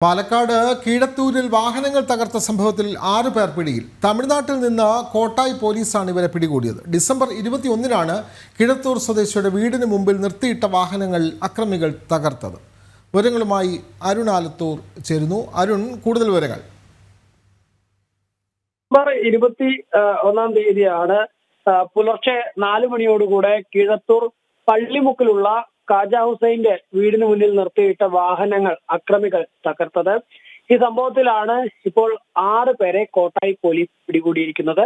പാലക്കാട് കീഴത്തൂരിൽ വാഹനങ്ങൾ തകർത്ത സംഭവത്തിൽ 6 പേർ പിടിയിൽ. തമിഴ്നാട്ടിൽ നിന്ന് കോട്ടായി പോലീസാണ് ഇവരെ പിടികൂടിയത്. ഡിസംബർ 21-നാണ് കീഴത്തൂർ സ്വദേശിയുടെ വീടിന് മുമ്പിൽ നിർത്തിയിട്ട വാഹനങ്ങൾ അക്രമികൾ തകർത്തത്. വിവരങ്ങളുമായി അരുൺ ആലത്തൂർ ചേരുന്നു. അരുൺ, കൂടുതൽ വിവരങ്ങൾ. ഡിസംബർ 21 പുലർച്ചെ 4 മണിയോടുകൂടെ കീഴത്തൂർ പള്ളിമുക്കിലുള്ള ഖാജ ഹുസൈന്റെ വീടിന് മുന്നിൽ നിർത്തിയിട്ട വാഹനങ്ങൾ അക്രമികൾ തകർത്തത്. ഈ സംഭവത്തിലാണ് ഇപ്പോൾ 6 പേരെ കോട്ടായി പോലീസ് പിടികൂടിയിരിക്കുന്നത്.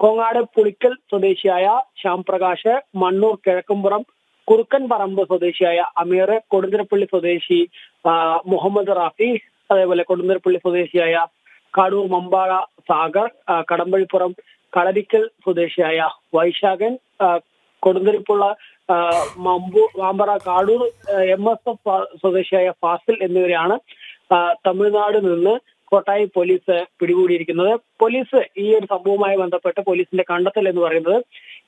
കോങ്ങാട് പുളിക്കൽ സ്വദേശിയായ ശ്യാം പ്രകാശ്, മണ്ണൂർ കിഴക്കുംപുറം കുറുക്കൻ പറമ്പ് സ്വദേശിയായ അമീർ, കൊടുന്തിരപ്പള്ളി സ്വദേശി മുഹമ്മദ് റാഫി, അതേപോലെ കൊടുന്തിരപ്പള്ളി സ്വദേശിയായ കാടൂർ മമ്പാഴ സാഗർ, കടമ്പഴിപ്പുറം കളരിക്കൽ സ്വദേശിയായ വൈശാഖൻ, കൊടുന്തിരിപ്പുള്ള മാമ്പറ കാടൂർ MSF സ്വദേശിയായ ഫാസിൽ എന്നിവരെയാണ് തമിഴ്നാട് നിന്ന് കോട്ടായി പോലീസ് പിടികൂടിയിരിക്കുന്നത്. പോലീസ് ഈ ഒരു സംഭവവുമായി ബന്ധപ്പെട്ട് പോലീസിന്റെ കണ്ടെത്തൽ എന്ന് പറയുന്നത്,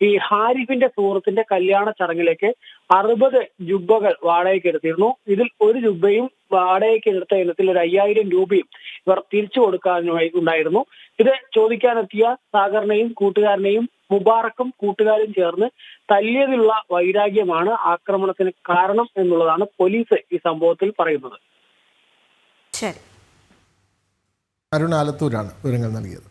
ഈ ഹാരിഫിന്റെ സുഹൃത്തിന്റെ കല്യാണ ചടങ്ങിലേക്ക് 60 ജുബ്ബകൾ വാടകയ്ക്ക് എടുത്തിരുന്നു. ഇതിൽ ഒരു ജുബ്ബയും വാടകയ്ക്ക് എടുത്ത ഇനത്തിൽ ഒരു 5000 രൂപയും ഇവർ തിരിച്ചു കൊടുക്കാനായി ഉണ്ടായിരുന്നു. ഇത് ചോദിക്കാനെത്തിയ സാഗറിനെയും കൂട്ടുകാരനെയും മുബാറക്കും കൂട്ടുകാരും ചേർന്ന് തല്ലിയതിലുള്ള വൈരാഗ്യമാണ് ആക്രമണത്തിന് കാരണം എന്നുള്ളതാണ് പോലീസ് ഈ സംഭവത്തിൽ പറയുന്നത്. അരുൺ ആലത്തൂരാണ് വിവരങ്ങൾ നൽകിയത്.